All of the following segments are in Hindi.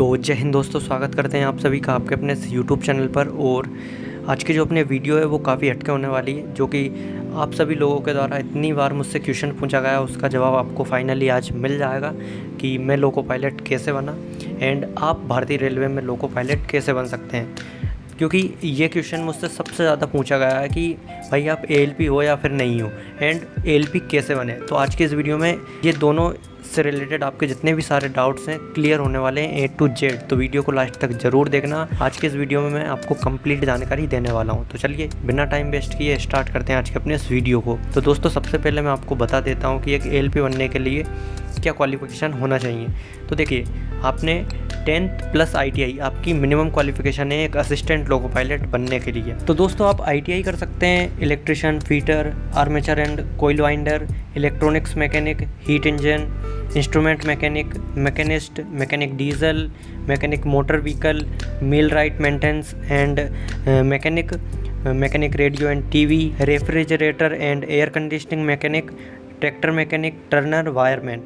तो जय हिंद दोस्तों, स्वागत करते हैं आप सभी का आपके अपने यूट्यूब चैनल पर। और आज की जो अपने वीडियो है वो काफ़ी हटके होने वाली है, जो कि आप सभी लोगों के द्वारा इतनी बार मुझसे क्वेश्चन पूछा गया, उसका जवाब आपको फाइनली आज मिल जाएगा कि मैं लोको पायलट कैसे बना एंड आप भारतीय रेलवे में लोको पायलट कैसे बन सकते हैं। क्योंकि ये क्वेश्चन मुझसे सबसे ज़्यादा पूछा गया है कि भाई आप ALP हो या फिर नहीं हो एंड ALP कैसे बने। तो आज की इस वीडियो में ये दोनों से रिलेटेड आपके जितने भी सारे डाउट्स हैं क्लियर होने वाले हैं A to Z। तो वीडियो को लास्ट तक ज़रूर देखना। आज के इस वीडियो में मैं आपको कंप्लीट जानकारी देने वाला हूं। तो चलिए बिना टाइम वेस्ट किए स्टार्ट करते हैं आज के अपने इस वीडियो को। तो दोस्तों सबसे पहले मैं आपको बता देता हूं कि एक ALP बनने के लिए क्या क्वालिफिकेशन होना चाहिए। तो देखिए, आपने 10th प्लस ITI आपकी मिनिमम क्वालिफिकेशन है एक असिस्टेंट लोको पायलट बनने के लिए। तो दोस्तों आप ITI कर सकते हैं electrician, fitter, armature and coil winder, electronics mechanic, heat engine, instrument mechanic, machinist, mechanic diesel, mechanic motor vehicle, millwright maintenance and mechanic radio and TV, refrigerator and air conditioning mechanic, tractor mechanic, turner, wireman.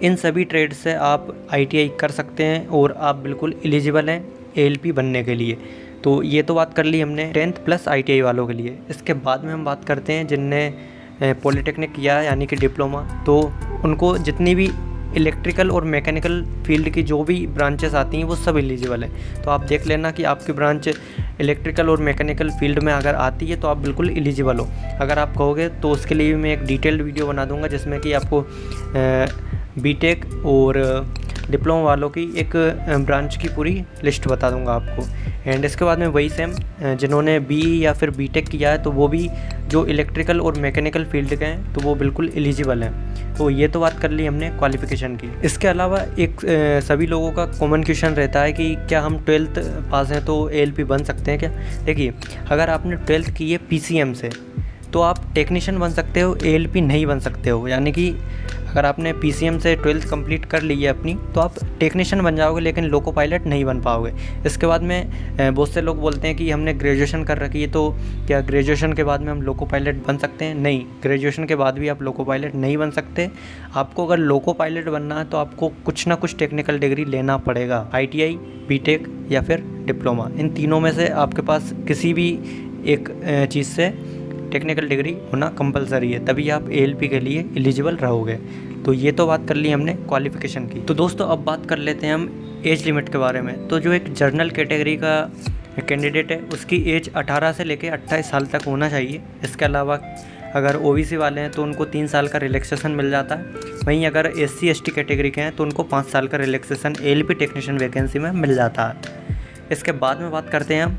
इन सभी ट्रेड से आप ITI कर सकते हैं और आप बिल्कुल एलिजिबल हैं ALP बनने के लिए। तो ये तो बात कर ली हमने 10th प्लस ITI वालों के लिए। इसके बाद में हम बात करते हैं जिनने पॉलिटेक्निक किया है यानी कि डिप्लोमा, तो उनको जितनी भी इलेक्ट्रिकल और मैकेनिकल फील्ड की जो भी ब्रांचेस आती हैं वो सब एलिजिबल हैं। तो आप देख लेना कि आपकी ब्रांच इलेक्ट्रिकल और मैकेनिकल फील्ड में अगर आती है तो आप बिल्कुल एलिजिबल हो। अगर आप कहोगे तो उसके लिए मैं एक डिटेल्ड वीडियो बना दूंगा जिसमें कि आपको BTech और डिप्लोमा वालों की एक ब्रांच की पूरी लिस्ट बता दूंगा आपको। एंड इसके बाद में वही सेम जिन्होंने BE या फिर BTech किया है तो वो भी जो इलेक्ट्रिकल और मैकेनिकल फील्ड के हैं तो वो बिल्कुल एलिजिबल हैं। तो ये तो बात कर ली हमने क्वालिफ़िकेशन की। इसके अलावा एक सभी लोगों का कॉमन क्वेश्चन रहता है कि क्या हम 12th पास हैं तो ALP बन सकते हैं क्या। देखिए, अगर आपने 12th की है PCM से तो आप टेक्नीशियन बन सकते हो, ALP नहीं बन सकते हो। यानी कि अगर आपने PCM से 12th कंप्लीट कर ली है अपनी तो आप टेक्नीशियन बन जाओगे लेकिन लोको पायलट नहीं बन पाओगे। इसके बाद में बहुत से लोग बोलते हैं कि हमने ग्रेजुएशन कर रखी है तो क्या ग्रेजुएशन के बाद में हम लोको पायलट बन सकते हैं। नहीं, ग्रेजुएशन के बाद भी आप लोको पायलट नहीं बन सकते। आपको अगर लोको पायलट बनना है तो आपको कुछ ना कुछ टेक्निकल डिग्री लेना पड़ेगा, ITI, BTech या फिर डिप्लोमा। इन तीनों में से आपके पास किसी भी एक चीज़ से टेक्निकल डिग्री होना कंपलसरी है, तभी आप ALP के लिए एलिजिबल रहोगे। तो ये तो बात कर ली हमने क्वालिफ़िकेशन की। तो दोस्तों अब बात कर लेते हैं हम एज लिमिट के बारे में। तो जो एक जर्नल कैटेगरी का कैंडिडेट है उसकी एज 18 से लेकर 28 साल तक होना चाहिए। इसके अलावा अगर OBC वाले हैं तो उनको 3 साल का रिलैक्सेशन मिल जाता है। वहीं अगर SC ST कैटेगरी के हैं तो उनको 5 साल का रिलैक्सेशन ALP टेक्नीशियन वैकेंसी में मिल जाता है। इसके बाद में बात करते हैं हम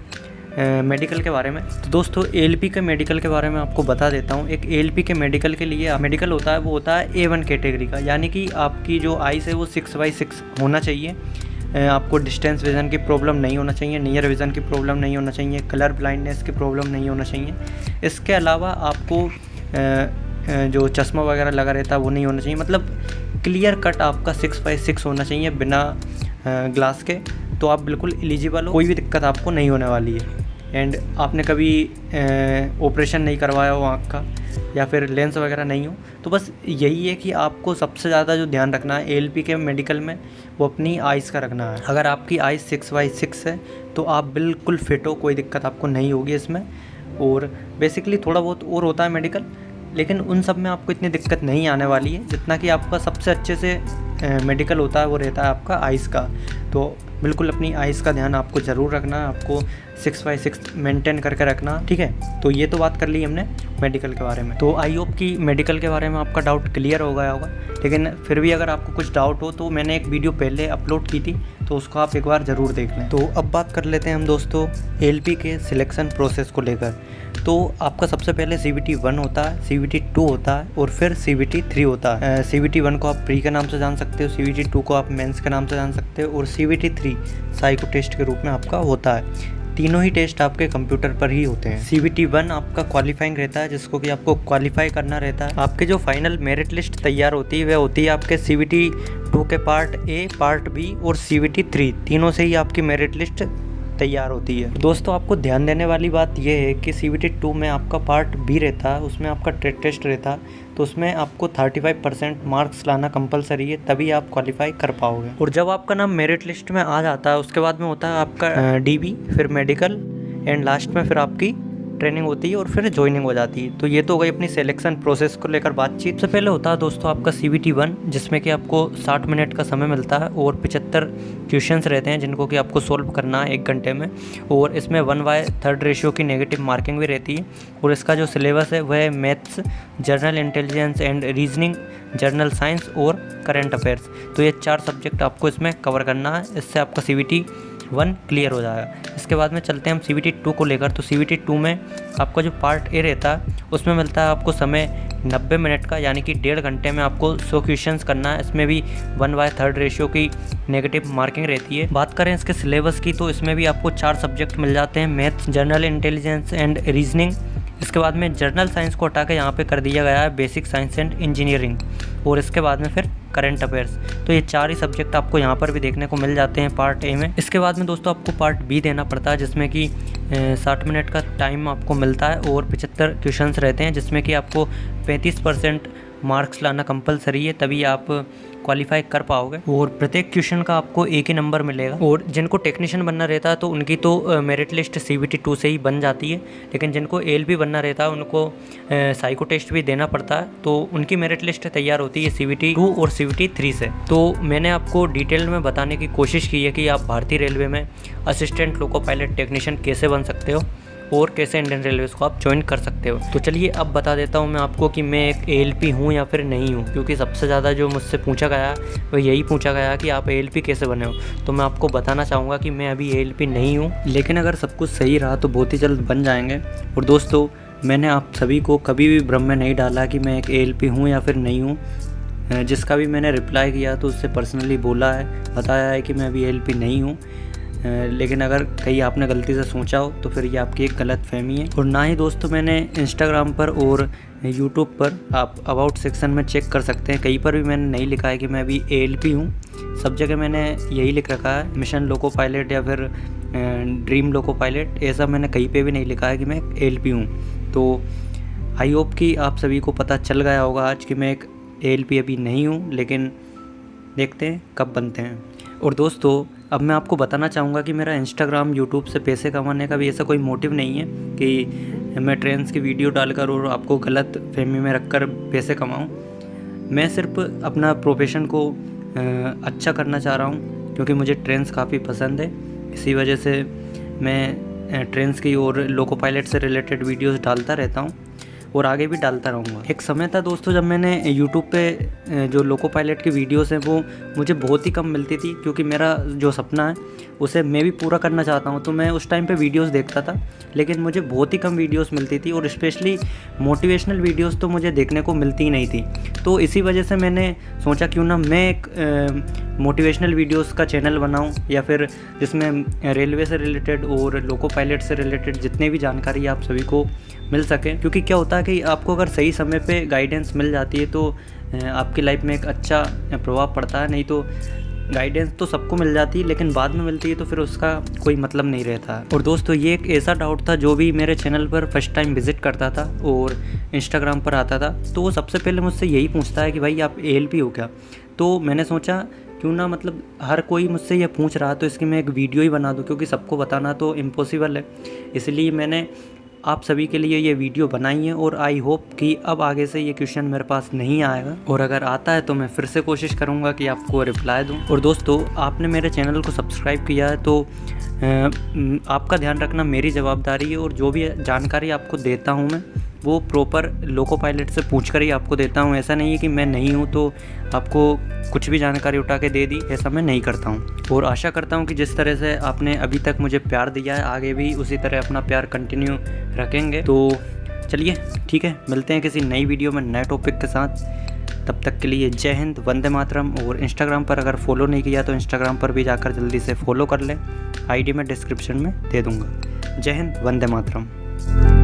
मेडिकल के बारे में। तो दोस्तों ALP के मेडिकल के बारे में आपको बता देता हूँ। एक ALP के मेडिकल के लिए मेडिकल होता है वो होता है A1 कैटेगरी का, यानी कि आपकी जो आइस है वो 6/6 होना चाहिए। आपको डिस्टेंस विज़न की प्रॉब्लम नहीं होना चाहिए, नियर विज़न की प्रॉब्लम नहीं होना चाहिए, कलर ब्लाइंडनेस की प्रॉब्लम नहीं होना चाहिए। इसके अलावा आपको जो चश्मा वगैरह लगा रहता है वो नहीं होना चाहिए। मतलब क्लियर कट आपका 6/6 होना चाहिए बिना ग्लास के। तो आप बिल्कुल एलिजिबल हो, कोई भी दिक्कत आपको नहीं होने वाली है। एंड आपने कभी ऑपरेशन नहीं करवाया हो आँख का या फिर लेंस वगैरह नहीं हो, तो बस यही है कि आपको सबसे ज़्यादा जो ध्यान रखना है ALP के मेडिकल में वो अपनी आइज़ का रखना है। अगर आपकी आइज़ 6/6 है तो आप बिल्कुल फिट हो, कोई दिक्कत आपको नहीं होगी इसमें। और बेसिकली थोड़ा बहुत और होता है मेडिकल, लेकिन उन सब में आपको इतनी दिक्कत नहीं आने वाली है जितना कि आपका सबसे अच्छे से मेडिकल होता है वो रहता है आपका आइज़ का। तो बिल्कुल अपनी आइज़ का ध्यान आपको ज़रूर रखना है, आपको 6/6 मेंटेन करके रखना, ठीक है। तो ये तो बात कर ली हमने मेडिकल के बारे में। तो आई होप कि मेडिकल के बारे में आपका डाउट क्लियर हो गया होगा, लेकिन फिर भी अगर आपको कुछ डाउट हो तो मैंने एक वीडियो पहले अपलोड की थी तो उसको आप एक बार ज़रूर देख लें। तो अब बात कर लेते हैं हम दोस्तों ALP के सिलेक्शन प्रोसेस को लेकर। तो आपका सबसे पहले CVT 1 होता है, CVT 2 होता है और फिर CVT 3 होता है। CVT 1 को आप प्री के नाम से जान सकते हो, CVT 2 को आप मेंस के नाम से जान सकते हो और CVT 3 साइको टेस्ट के रूप में आपका होता है। तीनों ही टेस्ट आपके कंप्यूटर पर ही होते हैं। CVT 1 आपका क्वालिफाइंग रहता है जिसको कि आपको क्वालिफाई करना रहता है। आपके जो फाइनल मेरिट लिस्ट तैयार होती है वह होती है आपके CVT 2 के पार्ट A, पार्ट B और CVT 3 तीनों से ही आपकी मेरिट लिस्ट तैयार होती है। दोस्तों आपको ध्यान देने वाली बात यह है कि CVT 2 में आपका पार्ट बी रहता है, उसमें आपका ट्रेड टेस्ट रहता है, तो उसमें आपको 35% मार्क्स लाना कंपलसरी है, तभी आप क्वालिफाई कर पाओगे। और जब आपका नाम मेरिट लिस्ट में आ जाता है उसके बाद में होता है आपका DB, फिर मेडिकल एंड लास्ट में फिर आपकी ट्रेनिंग होती है और फिर ज्वाइनिंग हो जाती है। तो ये तो हो गई अपनी सिलेक्शन प्रोसेस को लेकर बातचीत। सबसे पहले होता है दोस्तों आपका CVT 1, जिसमें कि आपको 60 मिनट का समय मिलता है और 75 क्वेश्चंस रहते हैं जिनको कि आपको सोल्व करना है 1 घंटे में। और इसमें 1/3 रेशियो की नेगेटिव मार्किंग भी रहती है। और इसका जो सिलेबस है वह है maths, general intelligence and reasoning, general science और करंट अफेयर्स। तो ये 4 सब्जेक्ट आपको इसमें कवर करना है, इससे आपका CVT 1 क्लियर हो जाएगा। इसके बाद में चलते हैं हम CVT 2 को लेकर। तो CVT 2 में आपका जो पार्ट ए रहता है उसमें मिलता है आपको समय 90 मिनट का, यानी कि 1.5 घंटे में आपको 100 क्वेश्चंस करना है। इसमें भी 1/3 रेशियो की नेगेटिव मार्किंग रहती है। बात करें इसके सिलेबस की तो इसमें भी आपको 4 सब्जेक्ट मिल जाते हैं, maths, general intelligence and reasoning. इसके बाद में जनरल साइंस को हटा के यहाँ पे कर दिया गया है बेसिक साइंस एंड इंजीनियरिंग। और इसके बाद में फिर करंट अफेयर्स। तो ये 4 ही सब्जेक्ट आपको यहाँ पर भी देखने को मिल जाते हैं पार्ट ए में। इसके बाद में दोस्तों आपको पार्ट बी देना पड़ता है, जिसमें कि 60 मिनट का टाइम आपको मिलता है और 75 क्वेश्चंस रहते हैं, जिसमें कि आपको 35% मार्क्स लाना कंपलसरी है, तभी आप क्वालिफाई कर पाओगे। और प्रत्येक क्वेश्चन का आपको 1 ही नंबर मिलेगा। और जिनको टेक्नीशियन बनना रहता है तो उनकी तो मेरिट लिस्ट CVT 2 से ही बन जाती है, लेकिन जिनको ALP बनना रहता है उनको साइको टेस्ट भी देना पड़ता है, तो उनकी मेरिट लिस्ट तैयार होती है CVT 2 और CVT 3 से। तो मैंने आपको डिटेल में बताने की कोशिश की है कि आप भारतीय रेलवे में असिस्टेंट लोको पायलट टेक्नीशियन कैसे बन सकते हो और कैसे इंडियन रेलवेज को आप ज्वाइन कर सकते हो। तो चलिए अब बता देता हूँ मैं आपको कि मैं एक ALP हूँ या फिर नहीं हूँ, क्योंकि सबसे ज़्यादा जो मुझसे पूछा गया वो यही पूछा गया कि आप ALP कैसे बने हो। तो मैं आपको बताना चाहूँगा कि मैं अभी ALP नहीं हूँ, लेकिन अगर सब कुछ सही रहा तो बहुत ही जल्द बन जाएंगे। और दोस्तों मैंने आप सभी को कभी भी भ्रम में नहीं डाला कि मैं एक ALP हूँ या फिर नहीं हूँ। जिसका भी मैंने रिप्लाई किया तो उससे पर्सनली बोला है, बताया है कि मैं अभी ALP नहीं हूँ। लेकिन अगर कहीं आपने गलती से सोचा हो तो फिर ये आपकी एक गलत फहमी है। और ना ही दोस्तों मैंने इंस्टाग्राम पर और यूट्यूब पर आप अबाउट सेक्शन में चेक कर सकते हैं, कहीं पर भी मैंने नहीं लिखा है कि मैं अभी ALP हूँ। सब जगह मैंने यही लिख रखा है मिशन लोको पायलट या फिर ड्रीम लोको पायलट, ऐसा मैंने कहीं पे भी नहीं लिखा है कि मैं ALP हूँ। तो आई होप कि आप सभी को पता चल गया होगा आज कि मैं एक ALP अभी नहीं हूँ, लेकिन देखते हैं कब बनते हैं। और दोस्तों अब मैं आपको बताना चाहूँगा कि मेरा इंस्टाग्राम यूट्यूब से पैसे कमाने का भी ऐसा कोई मोटिव नहीं है कि मैं ट्रेंड्स की वीडियो डालकर और आपको गलत फहमी में रखकर पैसे कमाऊँ। मैं सिर्फ अपना प्रोफेशन को अच्छा करना चाह रहा हूँ, क्योंकि मुझे ट्रेंड्स काफ़ी पसंद है। इसी वजह से मैं ट्रेंड्स की और लोको पायलट से रिलेटेड वीडियोस डालता रहता हूँ और आगे भी डालता रहूँगा। एक समय था दोस्तों जब मैंने यूट्यूब पे जो लोको पायलट की वीडियोस हैं वो मुझे बहुत ही कम मिलती थी, क्योंकि मेरा जो सपना है उसे मैं भी पूरा करना चाहता हूँ। तो मैं उस टाइम पे वीडियोस देखता था, लेकिन मुझे बहुत ही कम वीडियोस मिलती थी और स्पेशली मोटिवेशनल वीडियोस तो मुझे देखने को मिलती ही नहीं थी। तो इसी वजह से मैंने सोचा क्यों ना मैं एक मोटिवेशनल वीडियोस का चैनल बनाऊं, या फिर जिसमें रेलवे से रिलेटेड और लोको पायलट से रिलेटेड जितने भी जानकारी आप सभी को मिल सके। क्योंकि क्या होता है कि आपको अगर सही समय पे गाइडेंस मिल जाती है तो आपकी लाइफ में एक अच्छा प्रभाव पड़ता है। नहीं तो गाइडेंस तो सबको मिल जाती है, लेकिन बाद में मिलती है तो फिर उसका कोई मतलब नहीं रहता। और दोस्तों ये एक ऐसा डाउट था, जो भी मेरे चैनल पर फर्स्ट टाइम विजिट करता था और इंस्टाग्राम पर आता था तो वो सबसे पहले मुझसे यही पूछता है कि भाई आप ALP हो क्या। तो मैंने सोचा क्यों ना, मतलब हर कोई मुझसे ये पूछ रहा तो इसकी मैं एक वीडियो ही बना दूँ, क्योंकि सबको बताना तो इम्पॉसिबल है। इसलिए मैंने आप सभी के लिए ये वीडियो बनाई है और आई होप कि अब आगे से ये क्वेश्चन मेरे पास नहीं आएगा, और अगर आता है तो मैं फिर से कोशिश करूँगा कि आपको रिप्लाई दूँ। और दोस्तों आपने मेरे चैनल को सब्सक्राइब किया है तो आपका ध्यान रखना मेरी जवाबदारी है, और जो भी जानकारी आपको देता हूँ मैं वो प्रॉपर लोको पायलट से पूछकर ही आपको देता हूँ। ऐसा नहीं है कि मैं नहीं हूँ तो आपको कुछ भी जानकारी उठा के दे दी, ऐसा मैं नहीं करता हूँ। और आशा करता हूँ कि जिस तरह से आपने अभी तक मुझे प्यार दिया है आगे भी उसी तरह अपना प्यार कंटिन्यू रखेंगे। तो चलिए ठीक है, मिलते हैं किसी नई वीडियो में नए टॉपिक के साथ। तब तक के लिए जय हिंद, वंदे मातरम। और इंस्टाग्राम पर अगर फॉलो नहीं किया तो इंस्टाग्राम पर भी जाकर जल्दी से फॉलो कर लें, ID मैं डिस्क्रिप्शन में दे दूँगा। जय हिंद, वंदे मातरम।